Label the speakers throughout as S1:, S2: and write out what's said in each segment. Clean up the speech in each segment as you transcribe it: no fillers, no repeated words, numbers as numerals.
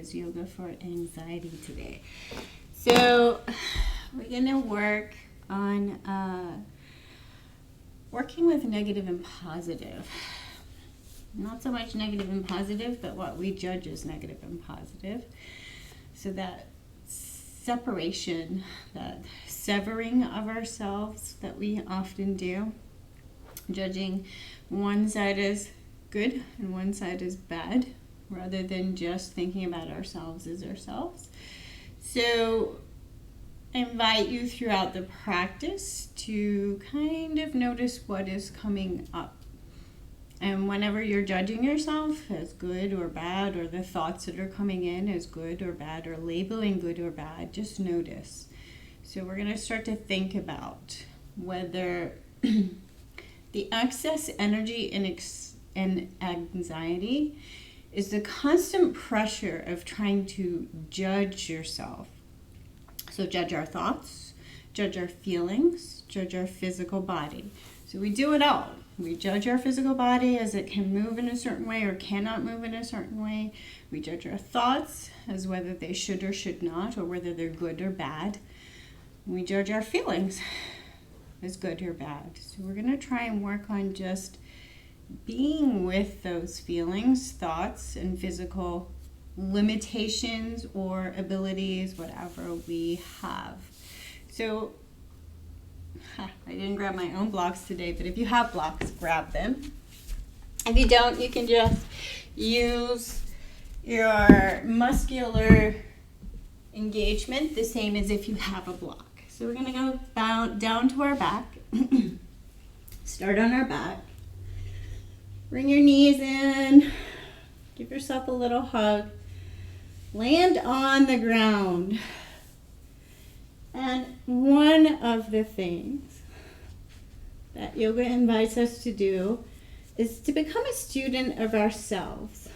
S1: is yoga for anxiety today. So we're going to work on working with negative and positive. Not so much negative and positive, but what we judge as negative and positive. So that separation, that severing of ourselves that we often do, judging one side as good and one side as bad, rather than just thinking about ourselves as ourselves. So I invite you throughout the practice to kind of notice what is coming up. And whenever you're judging yourself as good or bad, or the thoughts that are coming in as good or bad, or labeling good or bad, just notice. So we're going to start to think about whether the excess energy and anxiety is the constant pressure of trying to judge yourself. So judge our thoughts, judge our feelings, judge our physical body. So we do it all. We judge our physical body as it can move in a certain way or cannot move in a certain way. We judge our thoughts as whether they should or should not, or whether they're good or bad. We judge our feelings as good or bad. So we're going to try and work on just being with those feelings, thoughts, and physical limitations or abilities, whatever we have. So I didn't grab my own blocks today, but if you have blocks, grab them. If you don't, you can just use your muscular engagement the same as if you have a block. So we're going to go down to our back. Start on our back. Bring your knees in. Give yourself a little hug. Land on the ground. And one of the things that yoga invites us to do is to become a student of ourselves.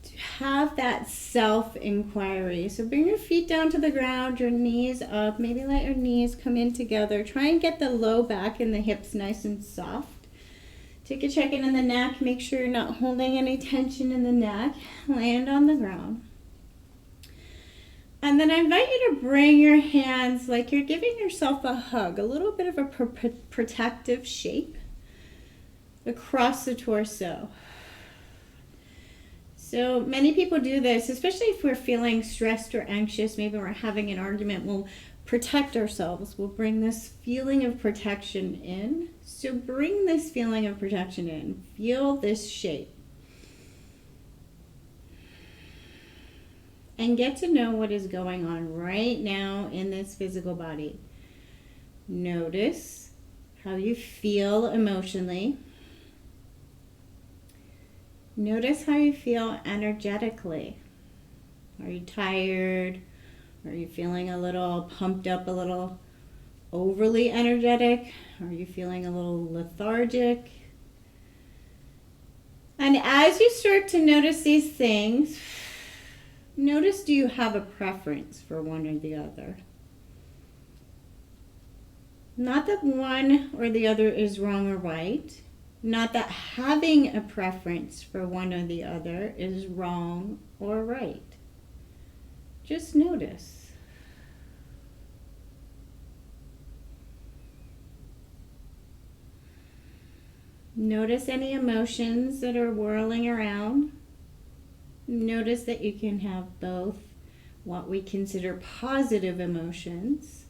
S1: To have that self-inquiry. So bring your feet down to the ground, your knees up. Maybe let your knees come in together. Try and get the low back and the hips nice and soft. Take a check-in in the neck. Make sure you're not holding any tension in the neck. Land on the ground. And then I invite you to bring your hands like you're giving yourself a hug, a little bit of a protective shape across the torso. So many people do this, especially if we're feeling stressed or anxious. Maybe we're having an argument. We'll protect ourselves. We'll bring this feeling of protection in. So bring this feeling of protection in. Feel this shape. And get to know what is going on right now in this physical body. Notice how you feel emotionally. Notice how you feel energetically. Are you tired? Are you feeling a little pumped up, a little overly energetic? Are you feeling a little lethargic? And as you start to notice these things, notice, do you have a preference for one or the other? Not that one or the other is wrong or right. Not that having a preference for one or the other is wrong or right. Just notice. Notice any emotions that are whirling around. Notice that you can have both what we consider positive emotions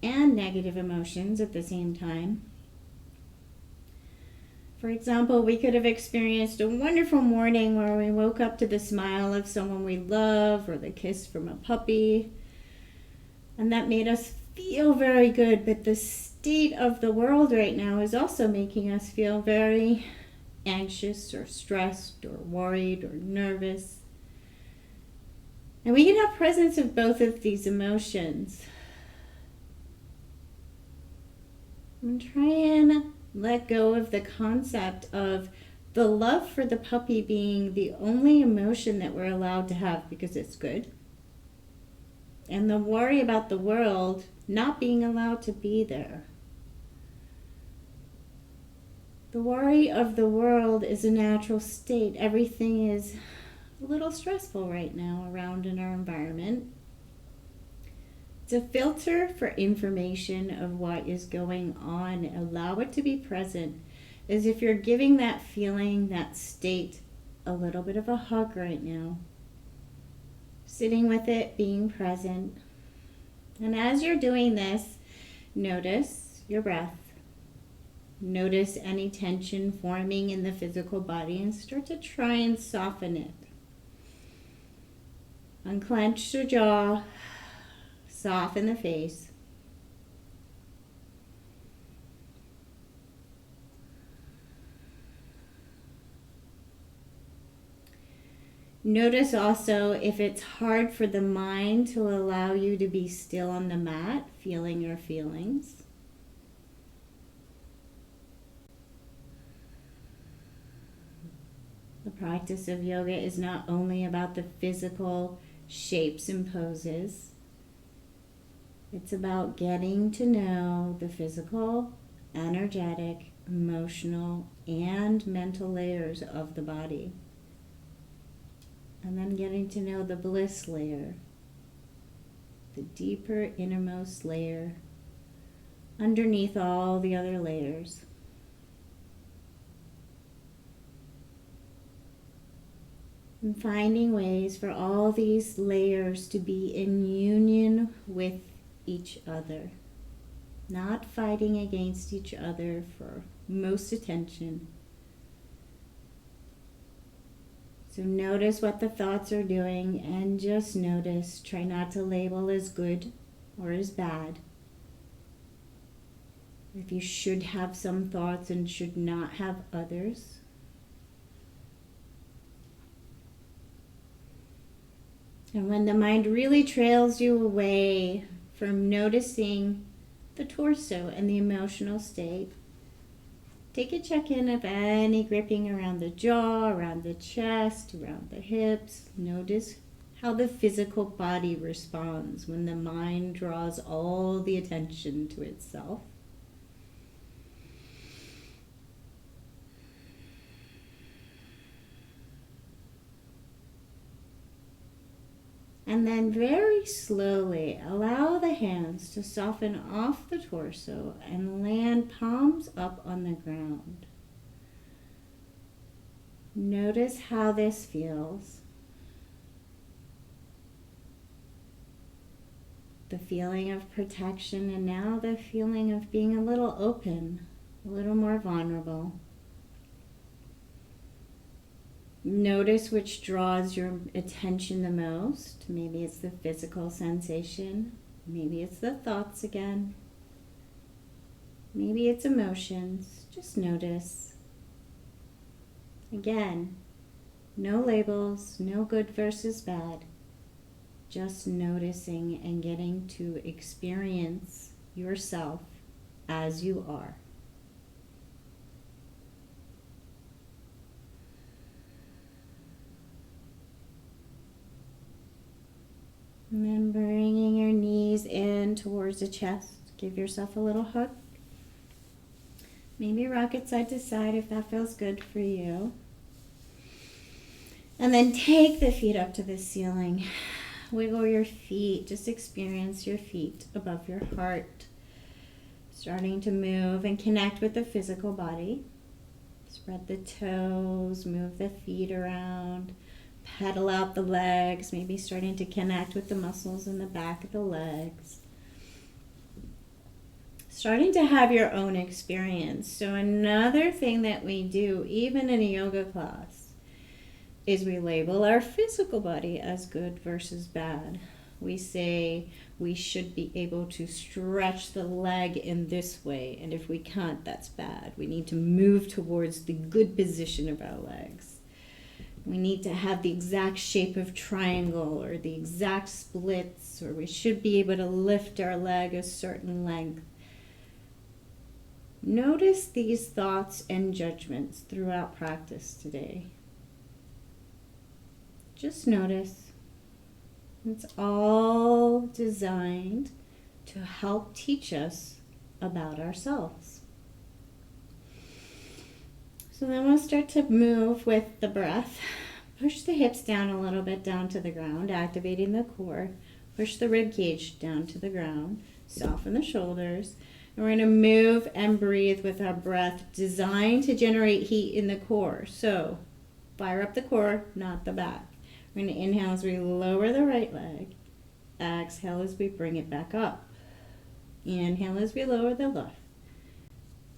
S1: and negative emotions at the same time. For example, we could have experienced a wonderful morning where we woke up to the smile of someone we love or the kiss from a puppy, and that made us feel very good, but the state of the world right now is also making us feel very anxious or stressed or worried or nervous. And we can have presence of both of these emotions. And try and let go of the concept of the love for the puppy being the only emotion that we're allowed to have because it's good, and the worry about the world not being allowed to be there. The worry of the world is a natural state. Everything is a little stressful right now around in our environment. It's a filter for information of what is going on. Allow it to be present, as if you're giving that feeling, that state, a little bit of a hug right now. Sitting with it, being present. And as you're doing this, notice your breath. Notice any tension forming in the physical body and start to try and soften it. Unclench the jaw, soften the face. Notice also if it's hard for the mind to allow you to be still on the mat, feeling your feelings. The practice of yoga is not only about the physical shapes and poses. It's about getting to know the physical, energetic, emotional, and mental layers of the body. And then getting to know the bliss layer, the deeper innermost layer, underneath all the other layers. And finding ways for all these layers to be in union with each other, not fighting against each other for most attention. So notice what the thoughts are doing and just notice. Try not to label as good or as bad. If you should have some thoughts and should not have others. And when the mind really trails you away from noticing the torso and the emotional state, take a check-in of any gripping around the jaw, around the chest, around the hips. Notice how the physical body responds when the mind draws all the attention to itself. And then very slowly allow the hands to soften off the torso and land palms up on the ground. Notice how this feels. The feeling of protection and now the feeling of being a little open, a little more vulnerable. Notice which draws your attention the most. Maybe it's the physical sensation. Maybe it's the thoughts again. Maybe it's emotions. Just notice. Again, no labels, no good versus bad. Just noticing and getting to experience yourself as you are. And then bringing your knees in towards the chest. Give yourself a little hug. Maybe rock it side to side if that feels good for you. And then take the feet up to the ceiling. Wiggle your feet. Just experience your feet above your heart. Starting to move and connect with the physical body. Spread the toes, move the feet around. Pedal out the legs, maybe starting to connect with the muscles in the back of the legs. Starting to have your own experience. So another thing that we do, even in a yoga class, is we label our physical body as good versus bad. We say we should be able to stretch the leg in this way, and if we can't, that's bad. We need to move towards the good position of our legs. We need to have the exact shape of triangle or the exact splits, or we should be able to lift our leg a certain length. Notice these thoughts and judgments throughout practice today. Just notice. It's all designed to help teach us about ourselves. So then we'll start to move with the breath Push the hips down a little bit down to the ground, activating the core. Push the rib cage down to the ground. Soften the shoulders. And we're going to move and breathe with our breath designed to generate heat in the core. So fire up the core, not the back. We're going to inhale as we lower the right leg. Exhale as we bring it back up. Inhale as we lower the left.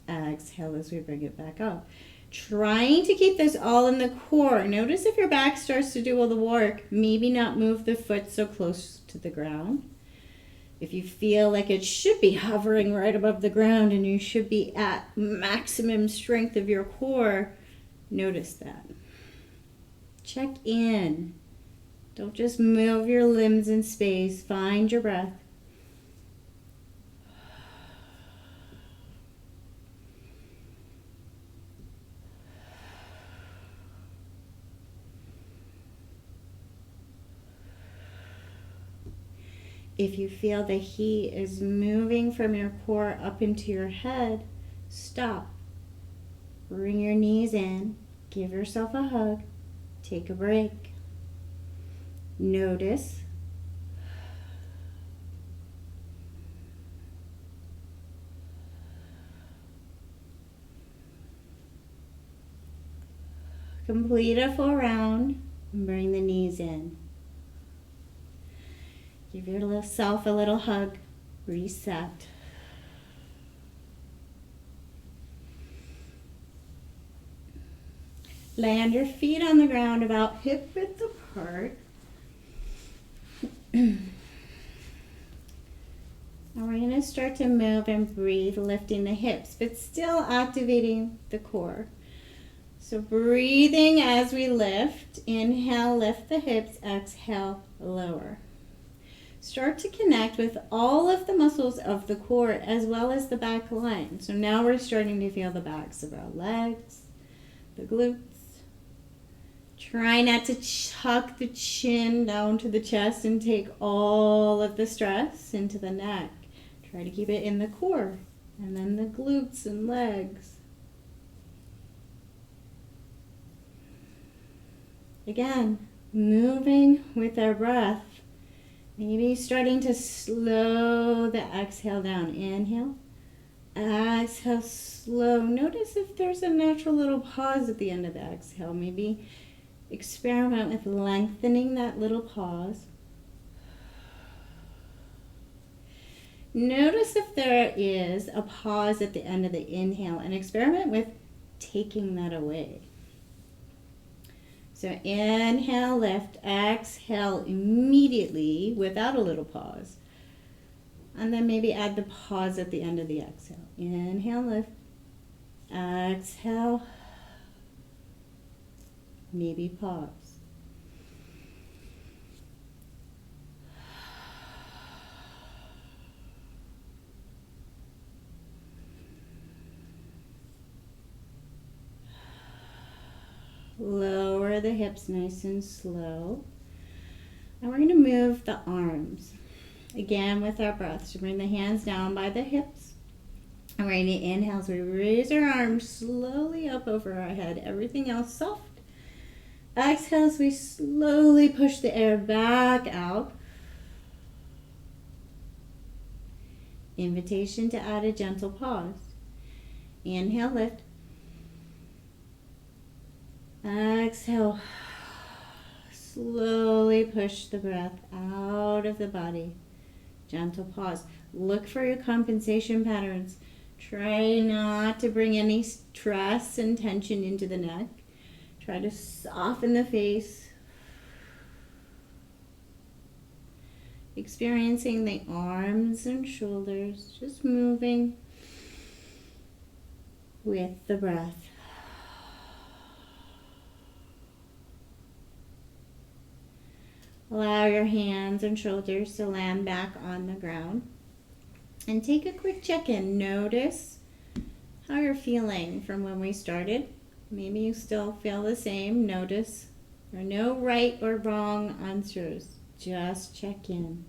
S1: Exhale as we bring it back up. Trying to keep this all in the core. Notice if your back starts to do all the work, maybe not move the foot so close to the ground. If you feel like it should be hovering right above the ground and you should be at maximum strength of your core, notice that. Check in. Don't just move your limbs in space. Find your breath. If you feel the heat is moving from your core up into your head, stop. Bring your knees in. Give yourself a hug. Take a break. Notice. Complete a full round and bring the knees in. Give yourself a little hug. Reset. Land your feet on the ground about hip width apart. And we're going to start to move and breathe, lifting the hips, but still activating the core. So breathing as we lift. Inhale, lift the hips. Exhale, lower. Start to connect with all of the muscles of the core as well as the back line. So now we're starting to feel the backs of our legs, the glutes. Try not to tuck the chin down to the chest and take all of the stress into the neck. Try to keep it in the core and then the glutes and legs. Again, moving with our breath. Maybe starting to slow the exhale down. Inhale. Exhale, slow. Notice if there's a natural little pause at the end of the exhale. Maybe experiment with lengthening that little pause. Notice if there is a pause at the end of the inhale and experiment with taking that away. So inhale, lift, exhale immediately without a little pause. And then maybe add the pause at the end of the exhale. Inhale, lift, exhale, maybe pause. Lower the hips nice and slow. And we're going to move the arms. Again with our breath. So bring the hands down by the hips. And we're going to inhale as we raise our arms slowly up over our head. Everything else soft. Exhale as we slowly push the air back out. Invitation to add a gentle pause. Inhale, lift. Exhale. Slowly push the breath out of the body. Gentle pause. Look for your compensation patterns. Try not to bring any stress and tension into the neck. Try to soften the face. Experiencing the arms and shoulders, just moving with the breath. Allow your hands and shoulders to land back on the ground. And take a quick check-in. Notice how you're feeling from when we started. Maybe you still feel the same. Notice there are no right or wrong answers. Just check in.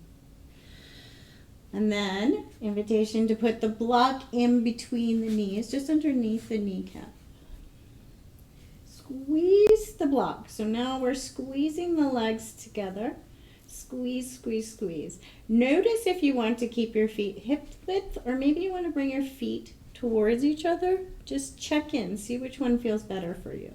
S1: And then, invitation to put the block in between the knees, just underneath the kneecap. squeeze the block. So now we're squeezing the legs together. Squeeze, squeeze, squeeze. Notice if you want to keep your feet hip width, or maybe you want to bring your feet towards each other. Just check in, see which one feels better for you.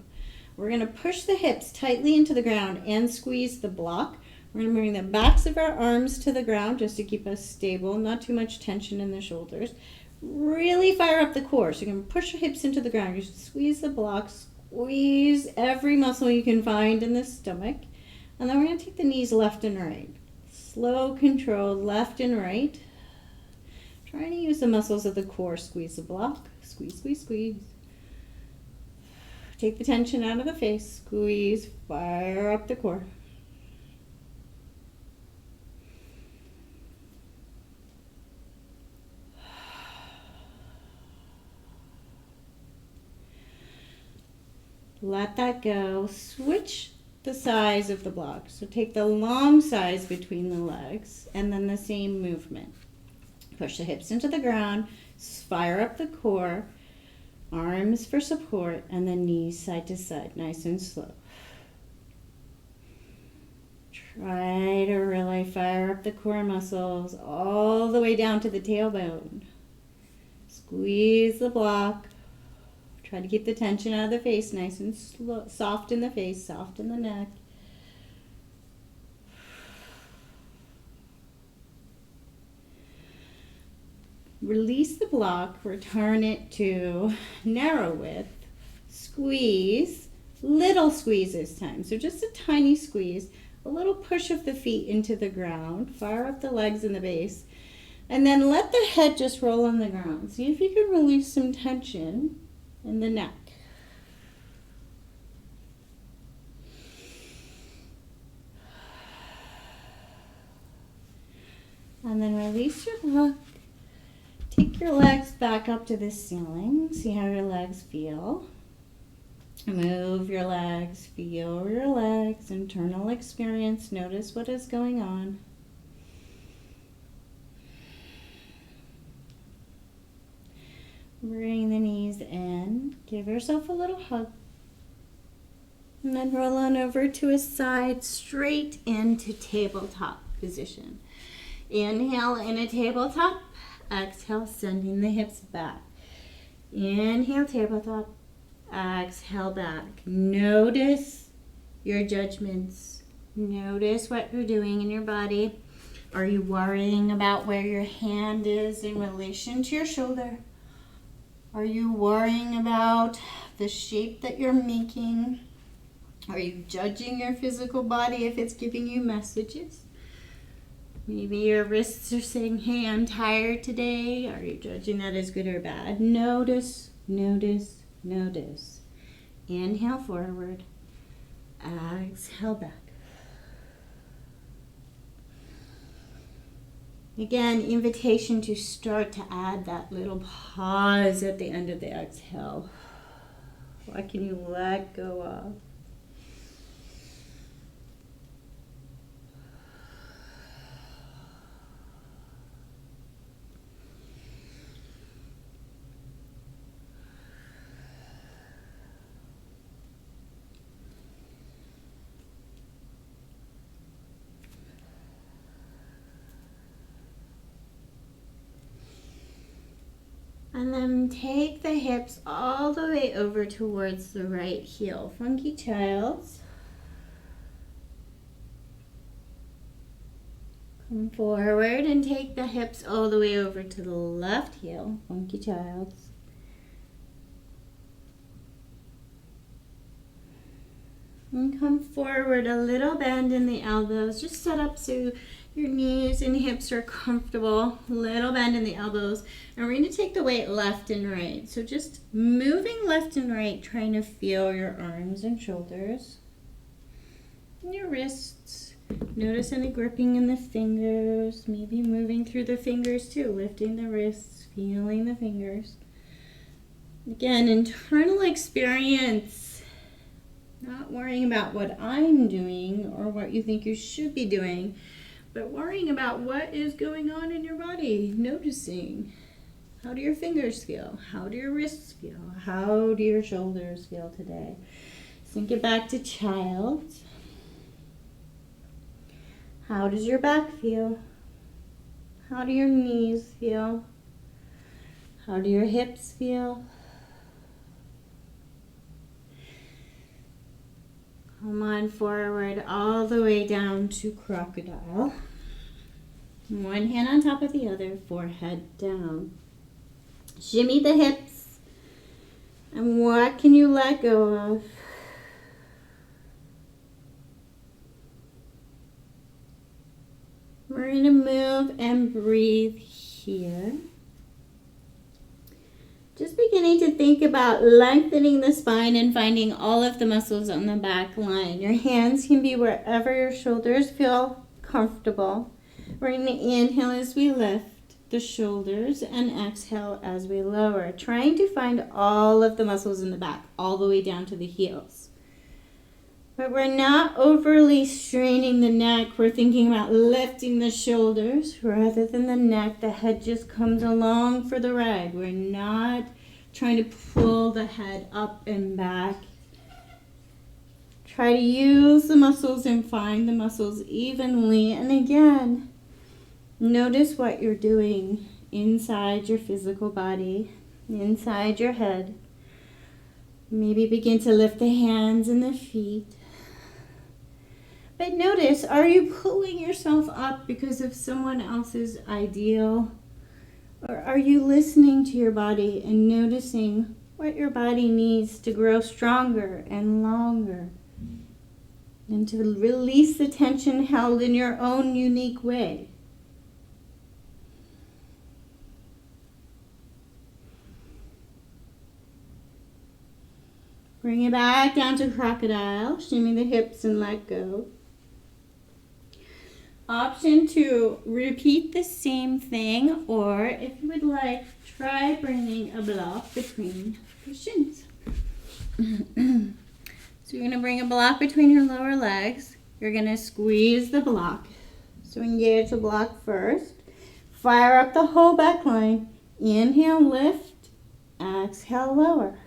S1: We're going to push the hips tightly into the ground and squeeze the block. We're going to bring the backs of our arms to the ground just to keep us stable, not too much tension in the shoulders. Really fire up the core. So you're going to push your hips into the ground. You should squeeze the block, squeeze every muscle you can find in the stomach. And then we're going to take the knees left and right. Slow, controlled, left and right. Trying to use the muscles of the core. Squeeze the block. Squeeze, squeeze, squeeze. Take the tension out of the face. Squeeze, fire up the core. Let that go. Switch the size of the block. So take the long size between the legs and then the same movement. Push the hips into the ground, fire up the core, arms for support, and then knees side to side, nice and slow. Try to really fire up the core muscles all the way down to the tailbone. Squeeze the block. Try to keep the tension out of the face, nice and slow, soft in the face, soft in the neck. Release the block, return it to narrow width. Squeeze, little squeeze this time. So just a tiny squeeze, a little push of the feet into the ground, fire up the legs and the base, and then let the head just roll on the ground. See if you can release some tension in the neck. And then release your block. Take your legs back up to the ceiling. See how your legs feel. Move your legs, feel your legs, internal experience. Notice what is going on. Bring the knees in. Give yourself a little hug. And then roll on over to a side, straight into tabletop position. Inhale in a tabletop. Exhale, sending the hips back. Inhale, tabletop. Exhale, back. Notice your judgments. Notice what you're doing in your body. Are you worrying about where your hand is in relation to your shoulder? Are you worrying about the shape that you're making? Are you judging your physical body if it's giving you messages? Maybe your wrists are saying, hey, I'm tired today. Are you judging that as good or bad? Notice, notice, notice. Inhale forward. Exhale back. Again, invitation to start to add that little pause at the end of the exhale. What can you let go of? And then take the hips all the way over towards the right heel. Funky Child's. Come forward and take the hips all the way over to the left heel. Funky Child's. And come forward, a little bend in the elbows. Just set up so your knees and hips are comfortable. Little bend in the elbows. And we're going to take the weight left and right. So just moving left and right, trying to feel your arms and shoulders. And your wrists. Notice any gripping in the fingers. Maybe moving through the fingers too. Lifting the wrists, feeling the fingers. Again, internal experience. Not worrying about what I'm doing or what you think you should be doing, but worrying about what is going on in your body. Noticing, how do your fingers feel? How do your wrists feel? How do your shoulders feel today? Sink it back to child. How does your back feel? How do your knees feel? How do your hips feel? Come on forward all the way down to crocodile. One hand on top of the other, forehead down. Shimmy the hips. And what can you let go of? We're going to move and breathe here. Just beginning to think about lengthening the spine and finding all of the muscles on the back line. Your hands can be wherever your shoulders feel comfortable. We're going to inhale as we lift the shoulders and exhale as we lower, trying to find all of the muscles in the back, all the way down to the heels. But we're not overly straining the neck. We're thinking about lifting the shoulders rather than the neck. The head just comes along for the ride. We're not trying to pull the head up and back. Try to use the muscles and find the muscles evenly. And again, notice what you're doing inside your physical body, inside your head. Maybe begin to lift the hands and the feet. But notice, are you pulling yourself up because of someone else's ideal? Or are you listening to your body and noticing what your body needs to grow stronger and longer? And to release the tension held in your own unique way. Bring it back down to crocodile. Shimmy the hips and let go. Option 2, repeat the same thing, or if you would like, try bringing a block between your shins. So you're going to bring a block between your lower legs. You're going to squeeze the block. So engage the block first. Fire up the whole back line. Inhale, lift. Exhale, lower.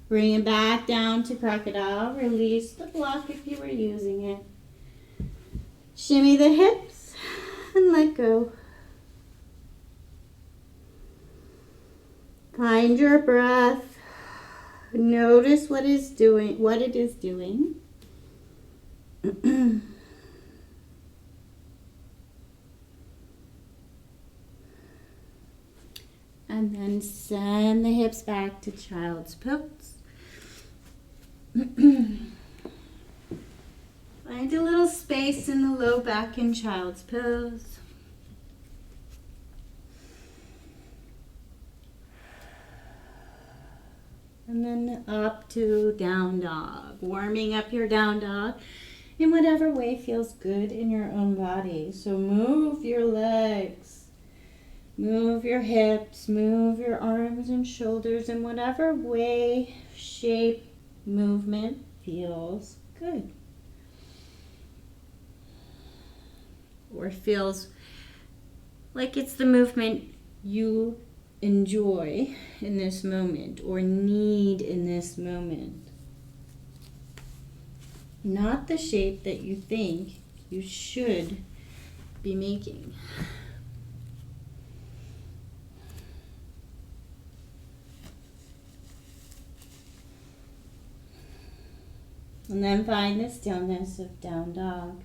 S1: Bring it back down to crocodile. Release the block if you were using it. Shimmy the hips and let go. Find your breath. Notice what it is doing. And then send the hips back to child's pose. Find a little space in the low back in child's pose. And then up to down dog. Warming up your down dog in whatever way feels good in your own body. So move your legs. Move your hips, move your arms and shoulders in whatever way, shape, movement feels good. Or feels like it's the movement you enjoy in this moment or need in this moment. Not the shape that you think you should be making. And then find the stillness of down dog.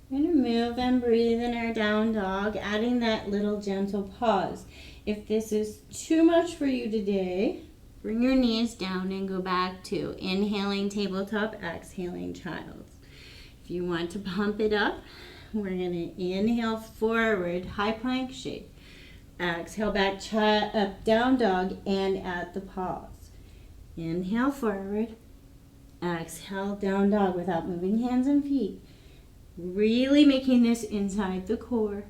S1: We're going to move and breathe in our down dog, adding that little gentle pause. If this is too much for you today, bring your knees down and go back to inhaling tabletop, exhaling child's. If you want to pump it up, we're going to inhale forward, high plank shape. Exhale back, up down dog, and at the pause. Inhale forward. Exhale, down dog without moving hands and feet. Really making this inside the core.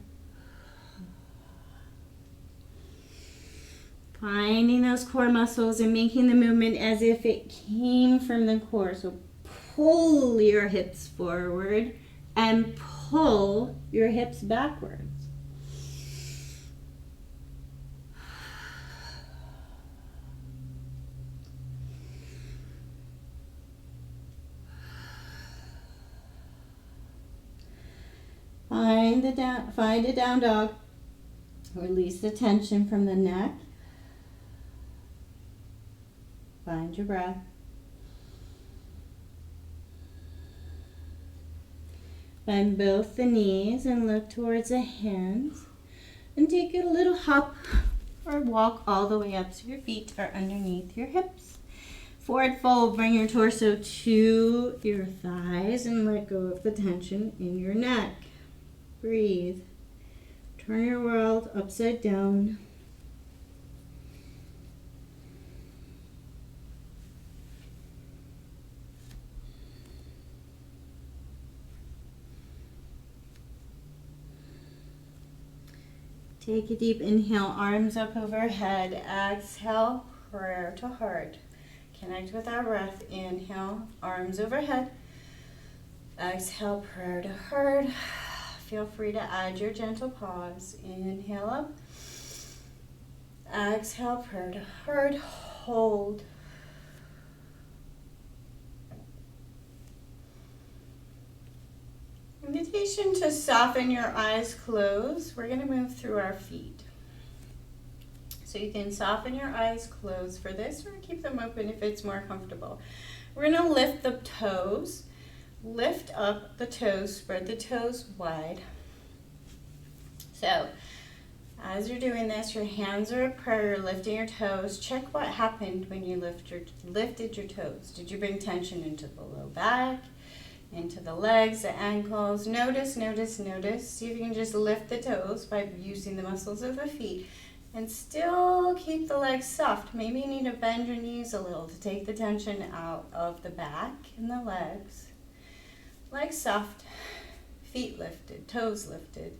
S1: Finding those core muscles and making the movement as if it came from the core. So pull your hips forward and pull your hips backwards. Find a down dog. Release the tension from the neck. Find your breath. Bend both the knees and look towards the hands. And take a little hop or walk all the way up so your feet are underneath your hips. Forward fold, bring your torso to your thighs and let go of the tension in your neck. Breathe. Turn your world upside down. Take a deep inhale, arms up overhead. Exhale, prayer to heart. Connect with our breath. Inhale, arms overhead. Exhale, prayer to heart. Feel free to add your gentle pause. Inhale up. Exhale, prayer to heart. Hold. Invitation to soften your eyes closed. We're going to move through our feet. So you can soften your eyes closed for this or keep them open if it's more comfortable. We're going to lift the toes. Lift up the toes, spread the toes wide. So, as you're doing this, your hands are a prayer, you're lifting your toes. Check what happened when you lifted your toes. Did you bring tension into the low back, into the legs, the ankles? Notice, notice, notice. See if you can just lift the toes by using the muscles of the feet and still keep the legs soft. Maybe you need to bend your knees a little to take the tension out of the back and the legs. Legs soft, feet lifted, toes lifted.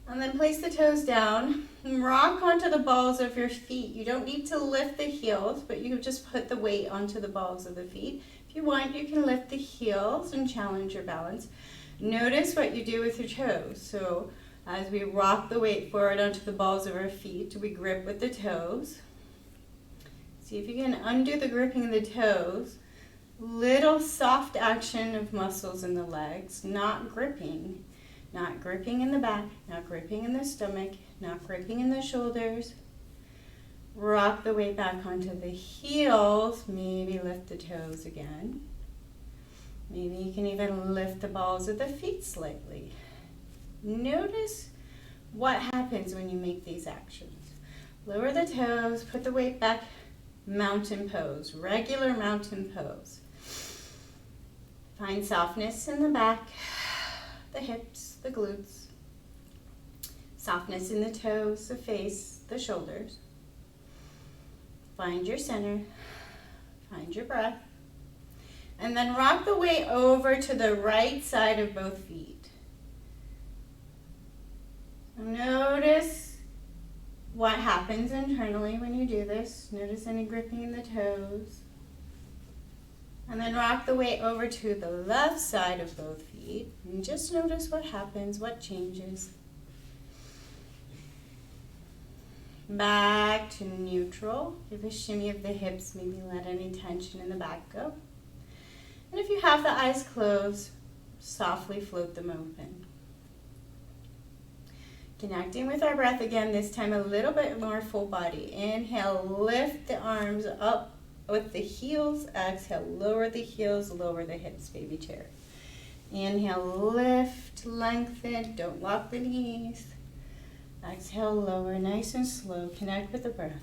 S1: And then place the toes down and rock onto the balls of your feet. You don't need to lift the heels, but you just put the weight onto the balls of the feet. If you want, you can lift the heels and challenge your balance. Notice what you do with your toes. So as we rock the weight forward onto the balls of our feet, we grip with the toes. See if you can undo the gripping of the toes. Little soft action of muscles in the legs, not gripping. Not gripping in the back, not gripping in the stomach, not gripping in the shoulders. Rock the weight back onto the heels. Maybe lift the toes again. Maybe you can even lift the balls of the feet slightly. Notice what happens when you make these actions. Lower the toes, put the weight back, mountain pose, regular mountain pose. Find softness in the back, the hips, the glutes. Softness in the toes, the face, the shoulders. Find your center, find your breath. And then rock the weight over to the right side of both feet. Notice what happens internally when you do this. Notice any gripping in the toes. And then rock the weight over to the left side of both feet. And just notice what happens, what changes. Back to neutral. Give a shimmy of the hips, maybe let any tension in the back go. And if you have the eyes closed, softly float them open. Connecting with our breath again, this time a little bit more full body. Inhale, lift the arms up with the heels. Exhale, lower the heels, lower the hips, baby chair. Inhale, lift, lengthen, don't lock the knees. Exhale, lower, nice and slow. Connect with the breath.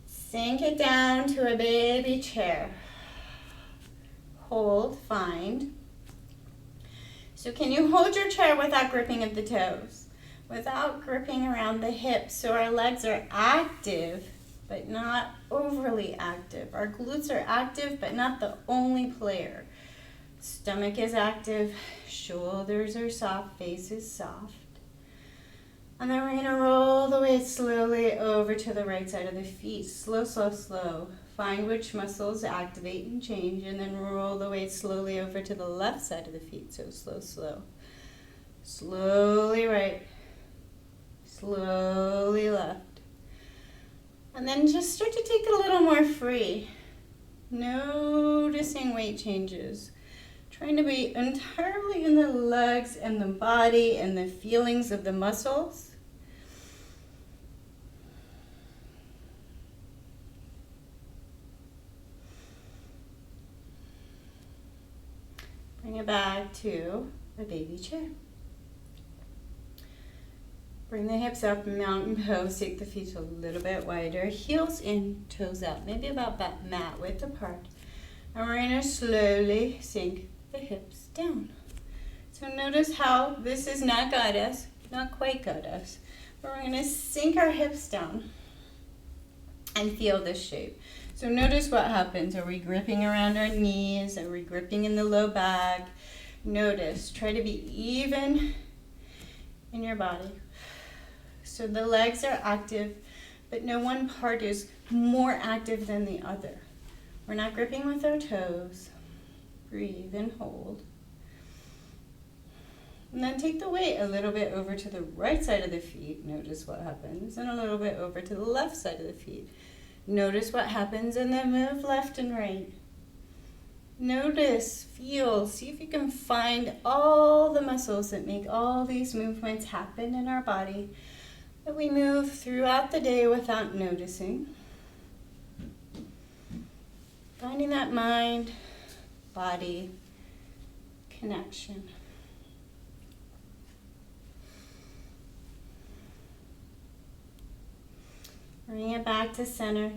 S1: Sink it down to a baby chair. hold, find. So can you hold your chair without gripping at the toes? Without gripping around the hips, so our legs are active, but not overly active. Our glutes are active, but not the only player. Stomach is active, shoulders are soft, face is soft. And then we're going to roll the weight slowly over to the right side of the feet. Slow, slow, slow. Find which muscles activate and change, and then roll the weight slowly over to the left side of the feet. So slow, slow. Slowly right. Slowly left. And then just start to take it a little more free. Noticing weight changes. Trying to be entirely in the legs and the body and the feelings of the muscles. Bring it back to a baby chair. Bring the hips up, mountain pose. Take the feet a little bit wider. Heels in, toes out. Maybe about that mat width apart. And we're going to slowly sink the hips down. So notice how this is not goddess, not quite goddess. But we're going to sink our hips down and feel this shape. So notice what happens. Are we gripping around our knees? Are we gripping in the low back? Notice. Try to be even in your body. So the legs are active, but no one part is more active than the other. We're not gripping with our toes. Breathe and hold. And then take the weight a little bit over to the right side of the feet. Notice what happens. And a little bit over to the left side of the feet. Notice what happens, and then move left and right. Notice, feel, see if you can find all the muscles that make all these movements happen in our body that we move throughout the day without noticing. Finding that mind, body connection. Bring it back to center.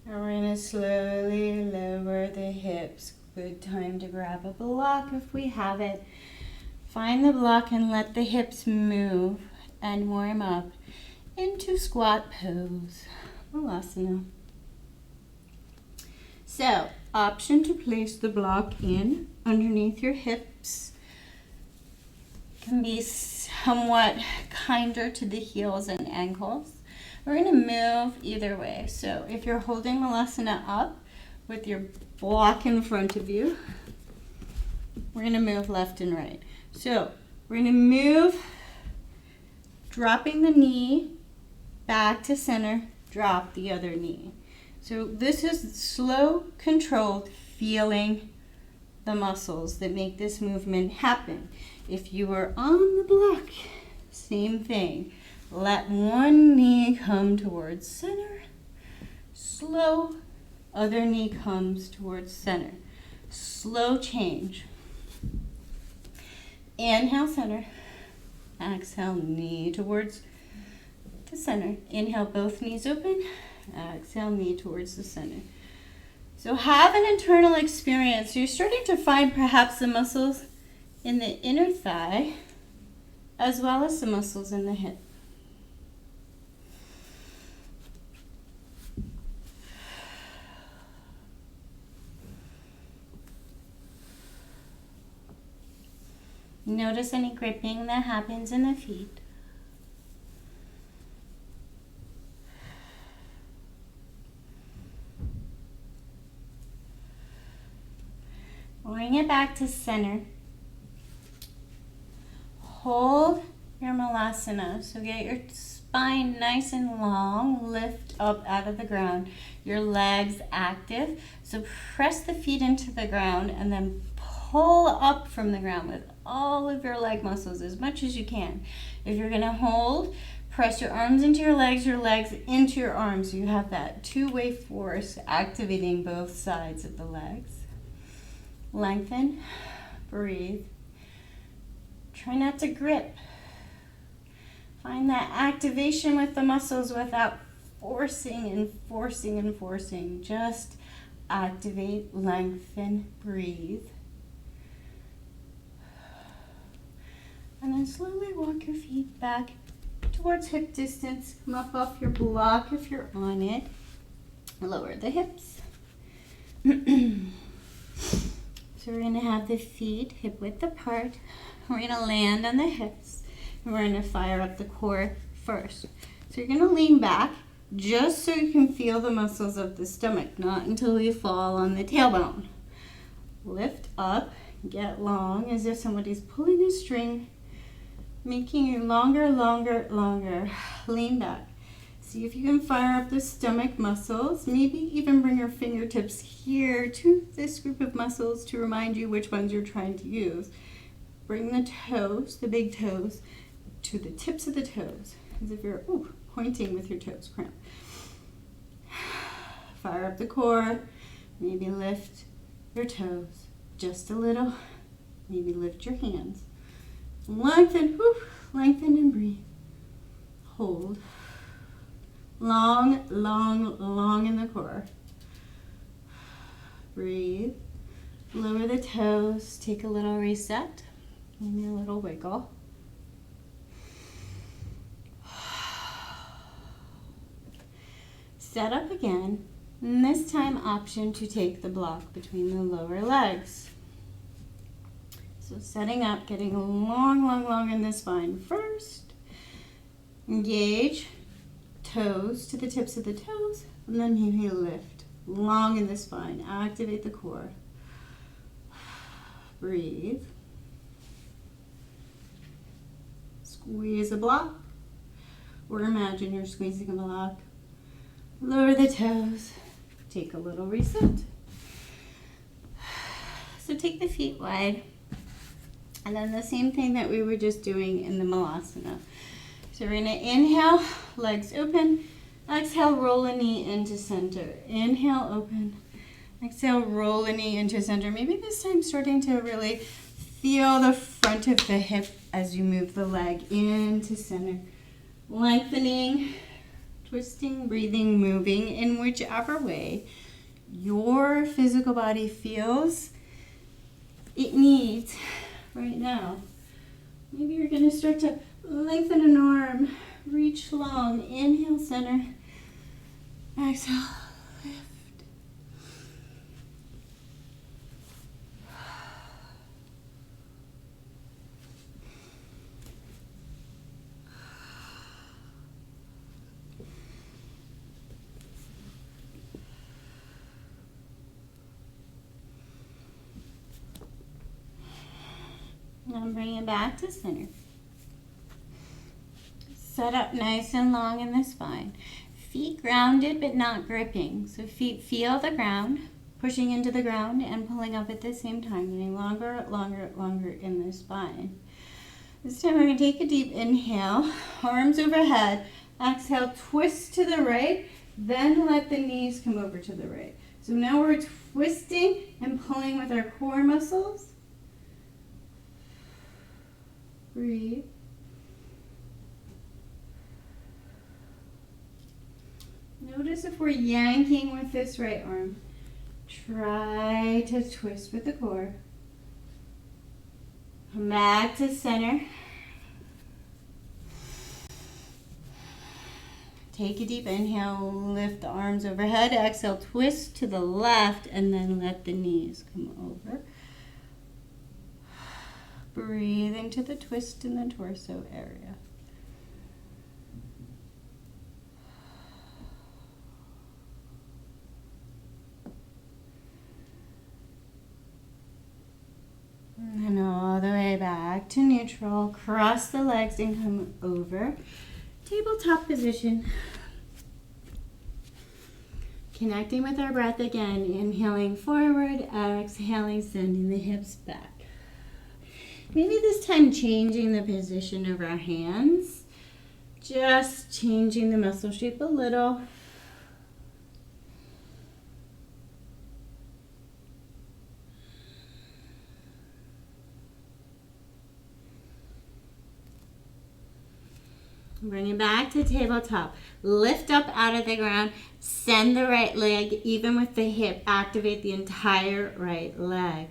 S1: And we're going to slowly lower the hips. Good time to grab a block if we have it. Find the block and let the hips move and warm up into squat pose, Malasana. So, option to place the block in underneath your hips. Can be somewhat kinder to the heels and ankles. We're going to move either way. So if you're holding Malasana up with your block in front of you, we're going to move left and right. So we're going to move, dropping the knee back to center, drop the other knee. So this is slow, controlled, feeling the muscles that make this movement happen. If you are on the block, same thing. Let one knee come towards center. Slow, other knee comes towards center. Slow change. Inhale, center. Exhale, knee towards the center. Inhale, both knees open. Exhale, knee towards the center. So have an internal experience. You're starting to find perhaps the muscles in the inner thigh as well as the muscles in the hip. Notice any gripping that happens in the feet. Bring it back to center. Hold your Malasana. So get your spine nice and long. Lift up out of the ground. Your legs active. So press the feet into the ground and then pull up from the ground with all of your leg muscles as much as you can. If you're going to hold, press your arms into your legs into your arms. You have that two-way force activating both sides of the legs. Lengthen, breathe. Try not to grip. Find that activation with the muscles without forcing and forcing and forcing. Just activate, lengthen, breathe. And then slowly walk your feet back towards hip distance. Come up off your block if you're on it. Lower the hips. So we're going to have the feet hip width apart. We're going to land on the hips. And we're going to fire up the core first. So you're going to lean back just so you can feel the muscles of the stomach, not until you fall on the tailbone. Lift up, get long as if somebody's pulling a string, making you longer, longer, longer. Lean back. See if you can fire up the stomach muscles. Maybe even bring your fingertips here to this group of muscles to remind you which ones you're trying to use. Bring the toes, the big toes, to the tips of the toes, as if you're pointing with your toes. Cramp. Fire up the core. Maybe lift your toes just a little. Maybe lift your hands. Lengthen, lengthen and breathe. Hold. Long, long, long in the core. Breathe. Lower the toes. Take a little reset. Maybe a little wiggle. Set up again. And this time option to take the block between the lower legs. So setting up, getting long, long, long in the spine first. Engage toes to the tips of the toes, and then maybe lift. Long in the spine. Activate the core. Breathe. Squeeze a block, or imagine you're squeezing a block. Lower the toes. Take a little reset. So take the feet wide. And then the same thing that we were just doing in the Malasana. So we're going to inhale, legs open. Exhale, roll a knee into center. Inhale, open. Exhale, roll a knee into center. Maybe this time starting to really feel the front of the hip as you move the leg into center. Lengthening, twisting, breathing, moving in whichever way your physical body feels it needs right now. Maybe you're going to start to lengthen an arm, reach long. Inhale, center. Exhale, lift. Now bring it back to center. Set up nice and long in the spine. Feet grounded but not gripping. So feet feel the ground, pushing into the ground and pulling up at the same time, getting longer, longer, longer in the spine. This time we're going to take a deep inhale, arms overhead. Exhale, twist to the right, then let the knees come over to the right. So now we're twisting and pulling with our core muscles. Breathe. Notice if we're yanking with this right arm. Try to twist with the core. Come back to center. Take a deep inhale, lift the arms overhead. Exhale, twist to the left, and then let the knees come over. Breathe into the twist in the torso area. And then all the way back to neutral. Cross the legs and come over. Tabletop position. Connecting with our breath again. Inhaling forward, exhaling, sending the hips back. Maybe this time changing the position of our hands. Just changing the muscle shape a little. Bring it back to tabletop. Lift up out of the ground. Send the right leg, even with the hip. Activate the entire right leg.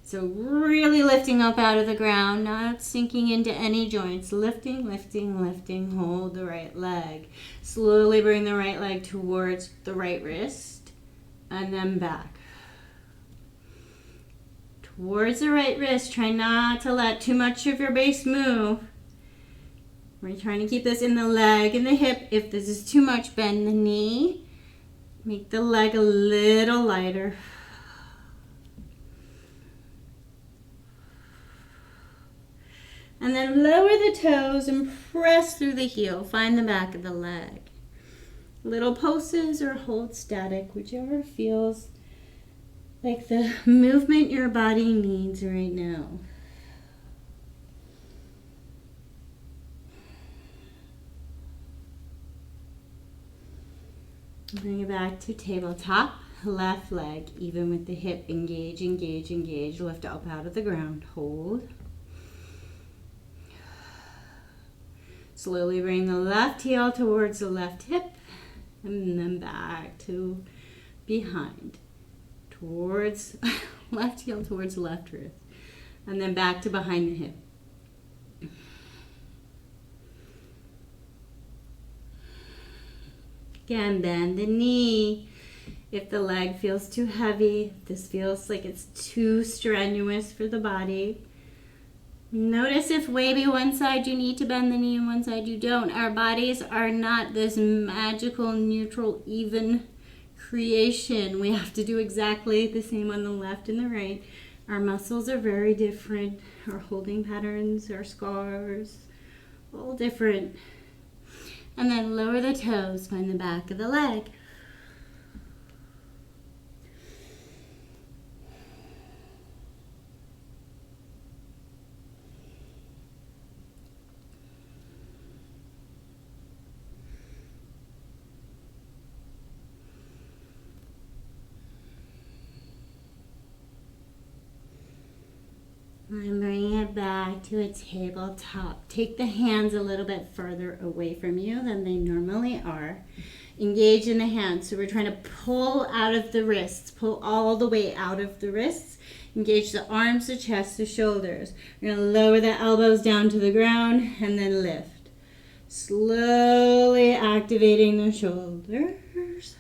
S1: So really lifting up out of the ground, not sinking into any joints. Lifting, lifting, lifting. Hold the right leg. Slowly bring the right leg towards the right wrist and then back. Towards the right wrist. Try not to let too much of your base move. We're trying to keep this in the leg and the hip. If this is too much, bend the knee. Make the leg a little lighter. And then lower the toes and press through the heel. Find the back of the leg. Little pulses or hold static, whichever feels like the movement your body needs right now. Bring it back to tabletop. Left leg, even with the hip. Engage, engage, engage. Lift up out of the ground. Hold. Slowly bring the left heel towards the left hip. And then back to behind. Towards, left heel towards left wrist. And then back to behind the hip. Again, bend the knee. If the leg feels too heavy, if this feels like it's too strenuous for the body. Notice if maybe one side you need to bend the knee and one side you don't. Our bodies are not this magical, neutral, even creation. We have to do exactly the same on the left and the right. Our muscles are very different. Our holding patterns, our scars, all different. And then lower the toes, find the back of the leg. And bring it back to a tabletop. Take the hands a little bit further away from you than they normally are. Engage in the hands. So we're trying to pull out of the wrists. Pull all the way out of the wrists. Engage the arms, the chest, the shoulders. We're going to lower the elbows down to the ground and then lift. Slowly activating the shoulders.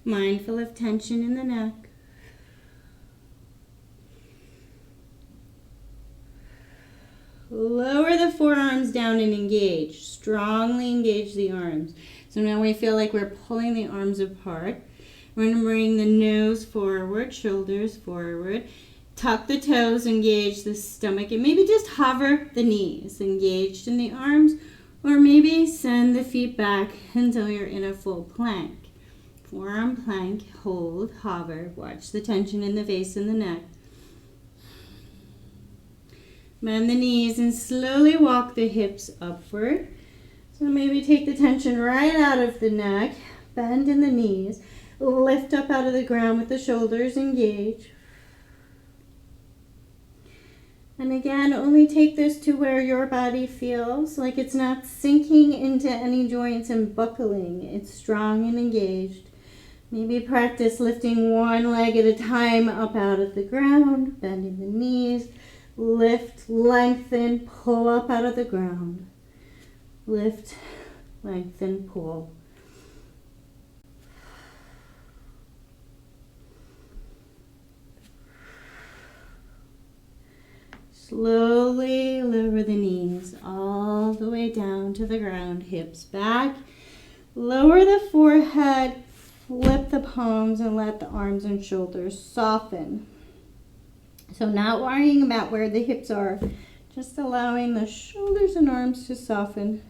S1: Mindful of tension in the neck. Lower the forearms down and engage. Strongly engage the arms. So now we feel like we're pulling the arms apart. We're going to bring the nose forward, shoulders forward. Tuck the toes, engage the stomach, and maybe just hover the knees, engaged in the arms, or maybe send the feet back until you're in a full plank. Forearm plank, hold, hover. Watch the tension in the face and the neck. Bend the knees and slowly walk the hips upward. So maybe take the tension right out of the neck. Bend in the knees. Lift up out of the ground with the shoulders engaged. And again, only take this to where your body feels like it's not sinking into any joints and buckling. It's strong and engaged. Maybe practice lifting one leg at a time up out of the ground, bending the knees, lift, lengthen, pull up out of the ground. Lift, lengthen, pull. Slowly lower the knees all the way down to the ground, hips back. Lower the forehead. Flip the palms and let the arms and shoulders soften. So not worrying about where the hips are, just allowing the shoulders and arms to soften.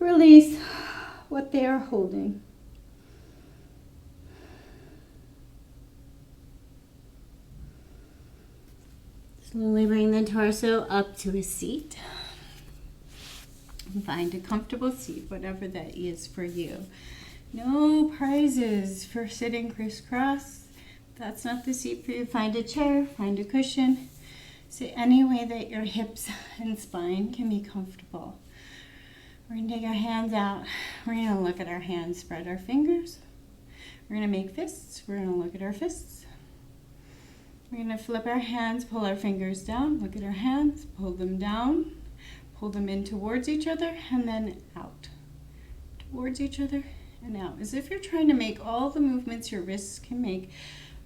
S1: Release what they are holding. Slowly bring the torso up to a seat. And find a comfortable seat, whatever that is for you. No prizes for sitting crisscross. that's not the seat for you, find a chair, find a cushion. So any way that your hips and spine can be comfortable. We're going to take our hands out. We're going to look at our hands, spread our fingers. We're going to make fists. We're going to look at our fists. We're going to flip our hands, pull our fingers down, look at our hands, pull them down, pull them in towards each other, and then out. Towards each other and out. As if you're trying to make all the movements your wrists can make.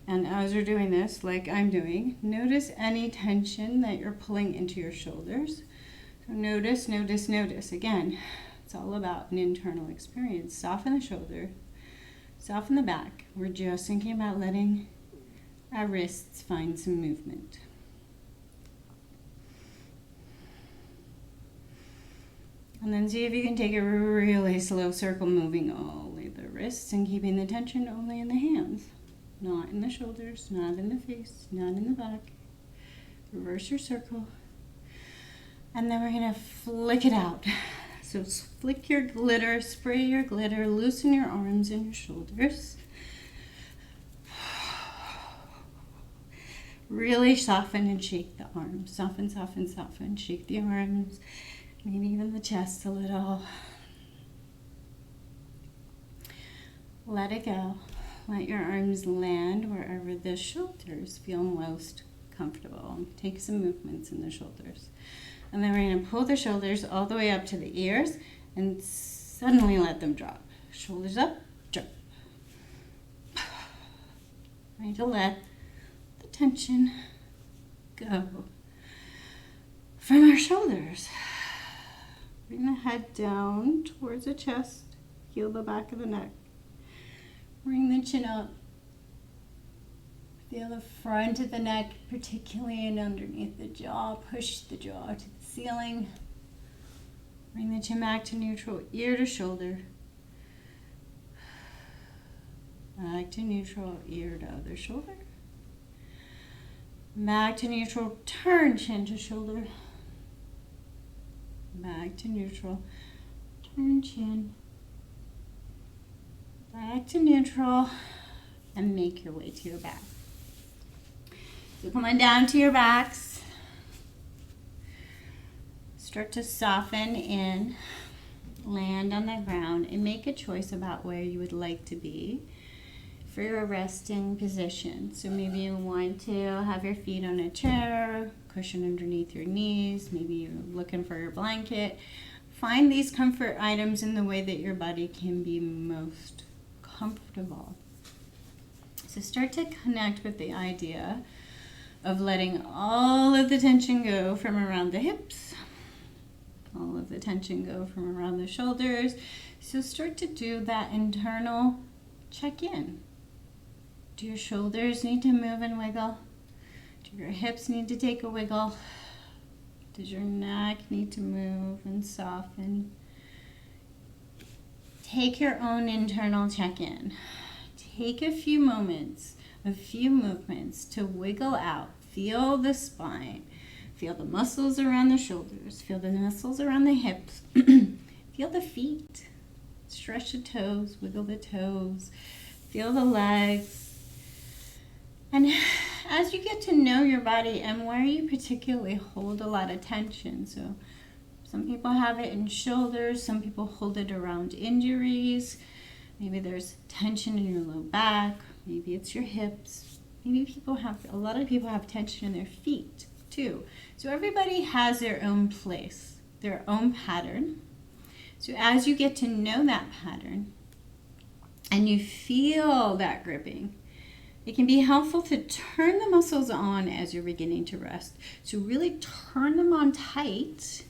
S1: And as you're doing this, like I'm doing, notice any tension that you're pulling into your shoulders. So notice, notice, notice. Again, it's all about an internal experience. Soften the shoulder, soften the back. We're just thinking about letting our wrists find some movement. And then see if you can take a really slow circle, moving only the wrists and keeping the tension only in the hands. Not in the shoulders, not in the face, not in the back. Reverse your circle. And then we're going to flick it out. So flick your glitter, spray your glitter, loosen your arms and your shoulders. Really soften and shake the arms. Soften, soften, soften. Shake the arms. Maybe even the chest a little. Let it go. Let your arms land wherever the shoulders feel most comfortable. Take some movements in the shoulders. And then we're going to pull the shoulders all the way up to the ears and suddenly let them drop. Shoulders up, drop. Trying to let the tension go from our shoulders. Bring the head down towards the chest, heel the back of the neck. Bring the chin up. Feel the front of the neck, particularly and underneath the jaw. Push the jaw to the ceiling. Bring the chin back to neutral, ear to shoulder. Back to neutral, ear to other shoulder. Back to neutral, turn chin to shoulder. Back to neutral, turn chin. Back to neutral, and make your way to your back. So come on down to your backs. Start to soften in, land on the ground, and make a choice about where you would like to be for your resting position. So maybe you want to have your feet on a chair, cushion underneath your knees, maybe you're looking for your blanket. Find these comfort items in the way that your body can be most comfortable. So start to connect with the idea of letting all of the tension go from around the hips, all of the tension go from around the shoulders. So start to do that internal check-in. Do your shoulders need to move and wiggle? Do your hips need to take a wiggle? Does your neck need to move and soften? Take your own internal check-in. Take a few moments, a few movements to wiggle out. Feel the spine. Feel the muscles around the shoulders. Feel the muscles around the hips. Feel the feet. Stretch the toes, wiggle the toes. Feel the legs. And as you get to know your body and where you particularly hold a lot of tension, so some people have it in shoulders, some people hold it around injuries. Maybe there's tension in your low back, maybe it's your hips. Maybe a lot of people have tension in their feet too. So everybody has their own place, their own pattern. So as you get to know that pattern and you feel that gripping, it can be helpful to turn the muscles on as you're beginning to rest. So really turn them on tight.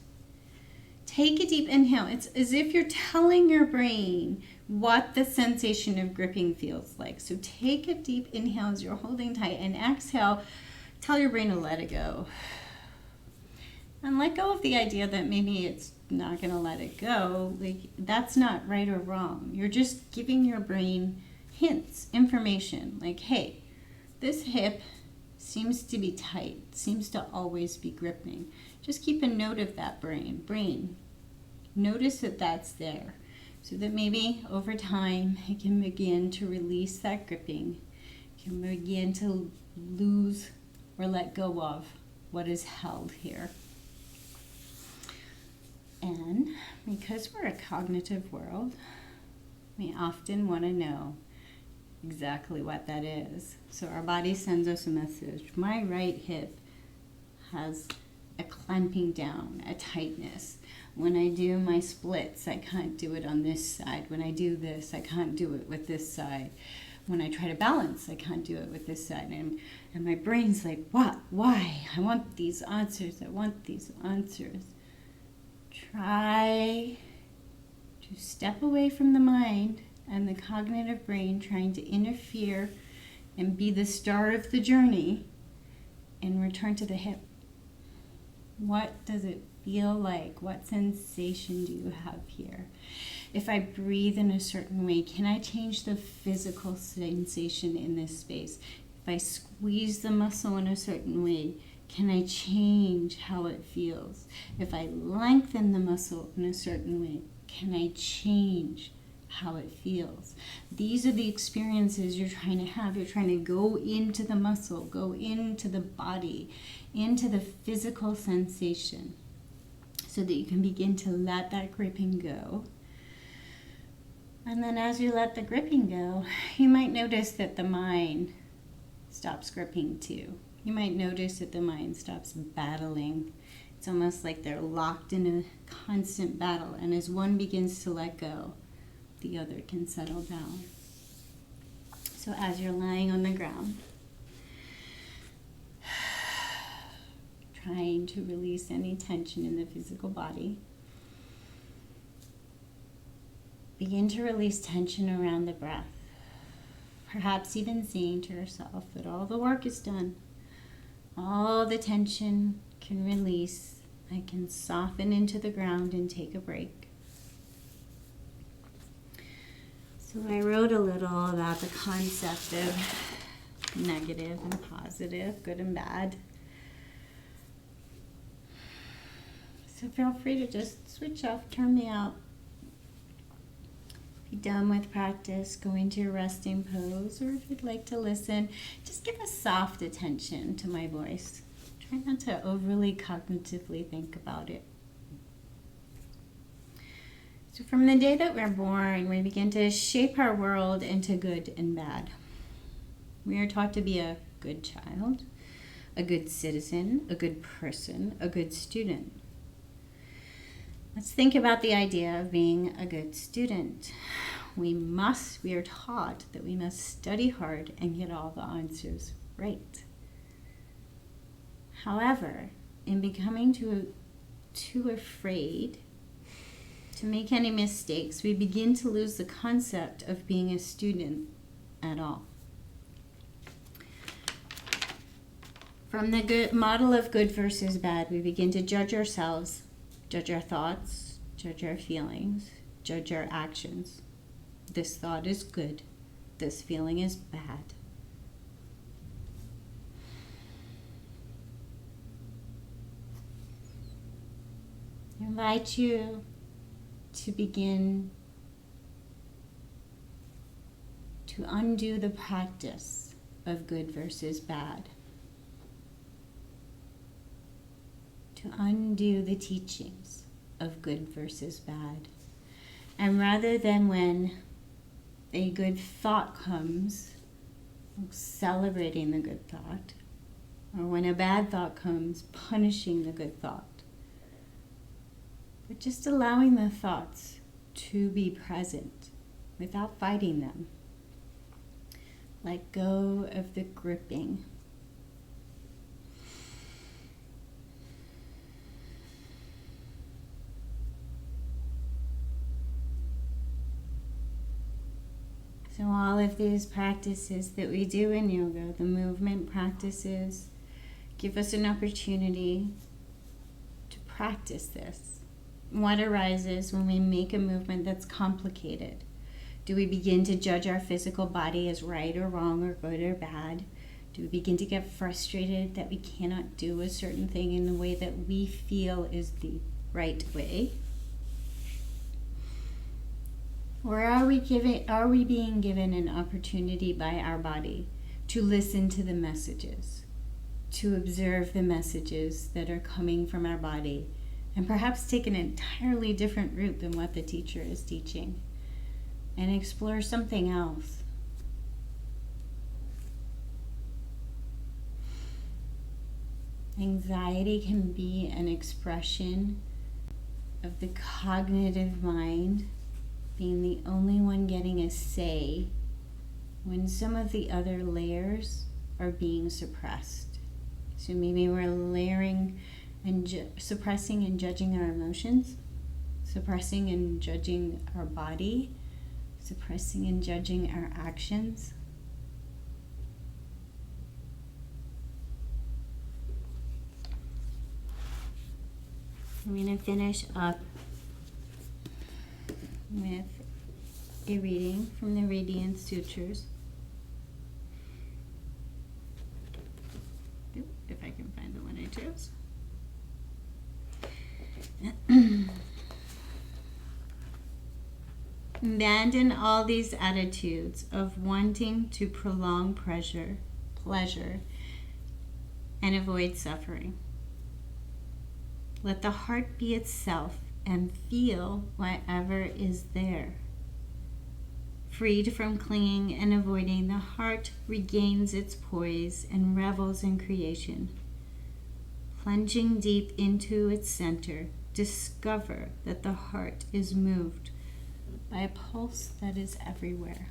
S1: Take a deep inhale. It's as if you're telling your brain what the sensation of gripping feels like. So take a deep inhale as you're holding tight, and exhale. Tell your brain to let it go. And let go of the idea that maybe it's not going to let it go. Like, that's not right or wrong. You're just giving your brain hints, information. Like, hey, this hip seems to be tight, seems to always be gripping. Just keep a note of that brain. Notice that that's there, so that maybe over time it can begin to release that gripping, You can begin to lose or let go of what is held here. And because we're a cognitive world, we often want to know exactly what that is. So our body sends us a message. My right hip has a clamping down, a tightness. When I do my splits, I can't do it on this side. When I do this, I can't do it with this side. When I try to balance, I can't do it with this side. And my brain's like, what? Why? I want these answers. I want these answers. Try to step away from the mind and the cognitive brain trying to interfere and be the star of the journey, and return to the hip. What does it feel like? What sensation do you have here? If I breathe in a certain way, can I change the physical sensation in this space? If I squeeze the muscle in a certain way, can I change how it feels? If I lengthen the muscle in a certain way, can I change how it feels? These are the experiences you're trying to have. You're trying to go into the muscle, go into the body, into the physical sensation, so that you can begin to let that gripping go. And then as you let the gripping go, you might notice that the mind stops gripping too. You might notice that the mind stops battling. It's almost like they're locked in a constant battle. And as one begins to let go, the other can settle down. So as you're lying on the ground, trying to release any tension in the physical body, begin to release tension around the breath. Perhaps even saying to yourself that all the work is done. All the tension can release. I can soften into the ground and take a break. So I wrote a little about the concept of negative and positive, good and bad. So feel free to just switch off, turn me out. If you're done with practice, go into your resting pose, or if you'd like to listen, just give a soft attention to my voice. Try not to overly cognitively think about it. So from the day that we're born, we begin to shape our world into good and bad. We are taught to be a good child, a good citizen, a good person, a good student. Let's think about the idea of being a good student. We are taught that we must study hard and get all the answers right. However, in becoming too afraid to make any mistakes, we begin to lose the concept of being a student at all. From the good model of good versus bad, we begin to judge ourselves, judge our thoughts, judge our feelings, judge our actions. This thought is good. This feeling is bad. I invite you to begin to undo the practice of good versus bad. To undo the teachings of good versus bad. And rather than when a good thought comes, celebrating the good thought, or when a bad thought comes, punishing the good thought, but just allowing the thoughts to be present without fighting them. Let go of the gripping. So all of these practices that we do in yoga, the movement practices, give us an opportunity to practice this. What arises when we make a movement that's complicated? Do we begin to judge our physical body as right or wrong or good or bad? Do we begin to get frustrated that we cannot do a certain thing in the way that we feel is the right way? Or are we being given an opportunity by our body to listen to the messages, to observe the messages that are coming from our body, and perhaps take an entirely different route than what the teacher is teaching, and explore something else. Anxiety can be an expression of the cognitive mind being the only one getting a say when some of the other layers are being suppressed. So maybe we're layering and suppressing and judging our emotions, suppressing and judging our body, suppressing and judging our actions. I'm going to finish up with a reading from the Radiant Sutras. If I can find the one I chose. Abandon all these attitudes of wanting to prolong pleasure, and avoid suffering. Let the heart be itself and feel whatever is there. Freed from clinging and avoiding, the heart regains its poise and revels in creation. Plunging deep into its center, discover that the heart is moved by a pulse that is everywhere.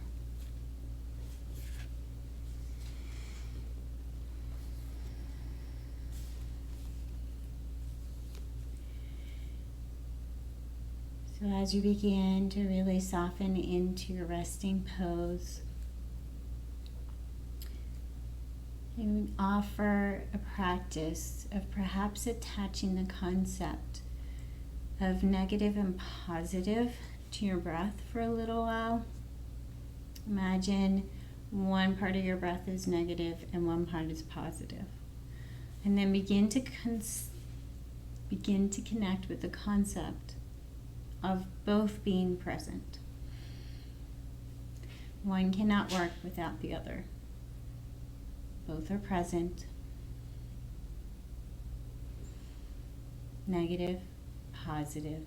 S1: So as you begin to really soften into your resting pose, you offer a practice of perhaps attaching the concept of negative and positive to your breath for a little while. Imagine one part of your breath is negative and one part is positive. And then begin to connect with the concept of both being present. One cannot work without the other. Both are present. Negative, positive,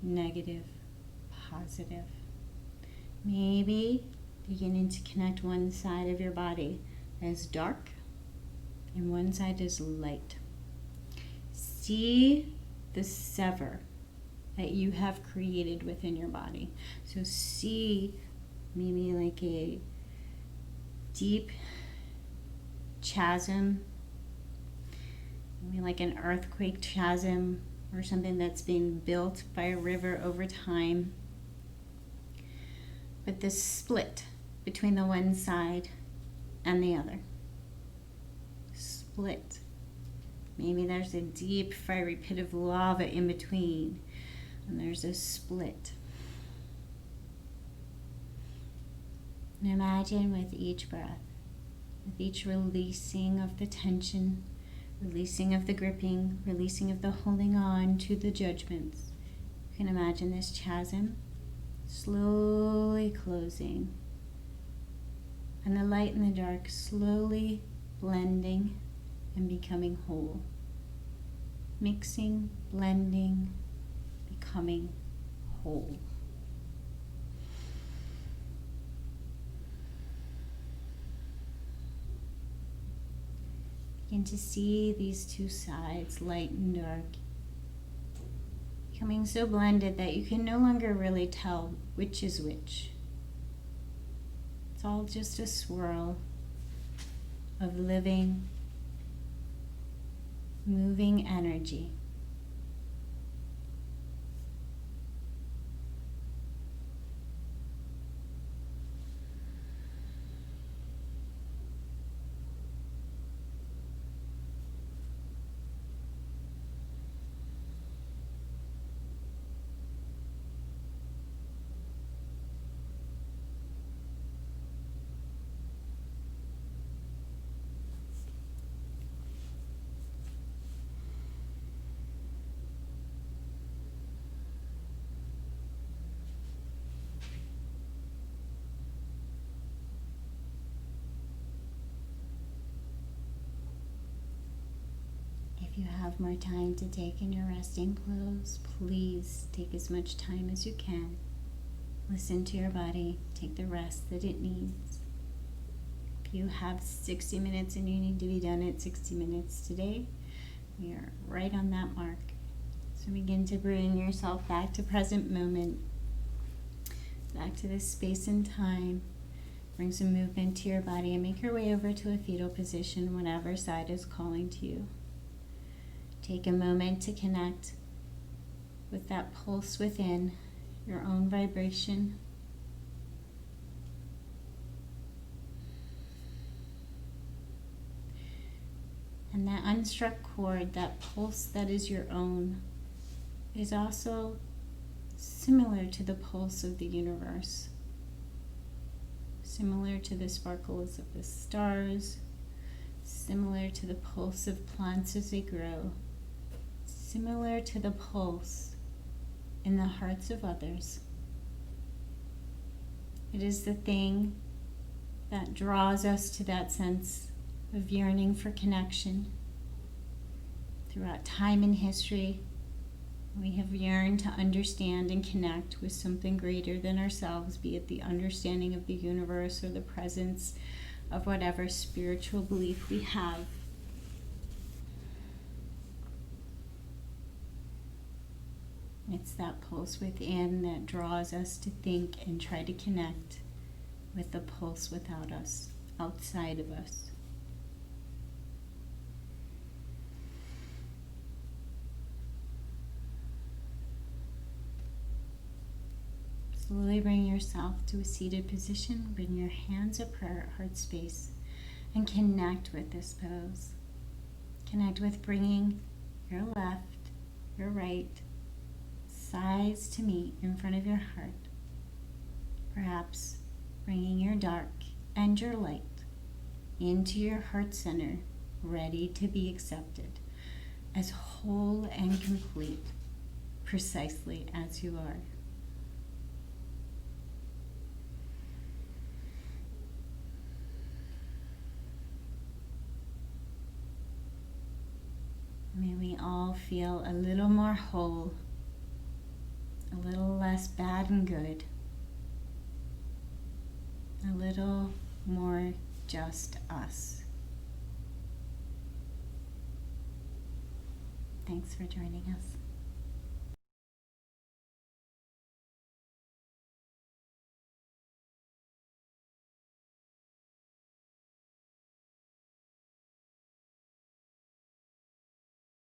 S1: negative, positive. Maybe beginning to connect one side of your body as dark and one side is light. See the sever that you have created within your body. So see maybe like a deep chasm, maybe like an earthquake chasm or something that's being built by a river over time. But this split between the one side and the other. Split. Maybe there's a deep fiery pit of lava in between. And there's a split. And imagine with each breath, with each releasing of the tension, releasing of the gripping, releasing of the holding on to the judgments, you can imagine this chasm slowly closing, and the light and the dark slowly blending and becoming whole. Mixing, blending, becoming whole. Begin to see these two sides, light and dark, becoming so blended that you can no longer really tell which is which. It's all just a swirl of living, moving energy. you have more time to take in your resting clothes, please take as much time as you can. Listen to your body. Take the rest that it needs. If you have 60 minutes and you need to be done at 60 minutes today, we are right on that mark. So begin to bring yourself back to present moment, back to this space and time. Bring some movement to your body and make your way over to a fetal position, whatever side is calling to you. Take a moment to connect with that pulse within, your own vibration. And that unstruck chord, that pulse that is your own, is also similar to the pulse of the universe, similar to the sparkles of the stars, similar to the pulse of plants as they grow, similar to the pulse in the hearts of others. It is the thing that draws us to that sense of yearning for connection. Throughout time and history, we have yearned to understand and connect with something greater than ourselves, be it the understanding of the universe or the presence of whatever spiritual belief we have. It's that pulse within that draws us to think and try to connect with the pulse without us, outside of us. Slowly bring yourself to a seated position. Bring your hands at prayer at heart space and connect with this pose. Connect with bringing your left, your right sides to meet in front of your heart. Perhaps bringing your dark and your light into your heart center, ready to be accepted as whole and complete, precisely as you are. May we all feel a little more whole, a little less bad and good, a little more just us. Thanks for joining us.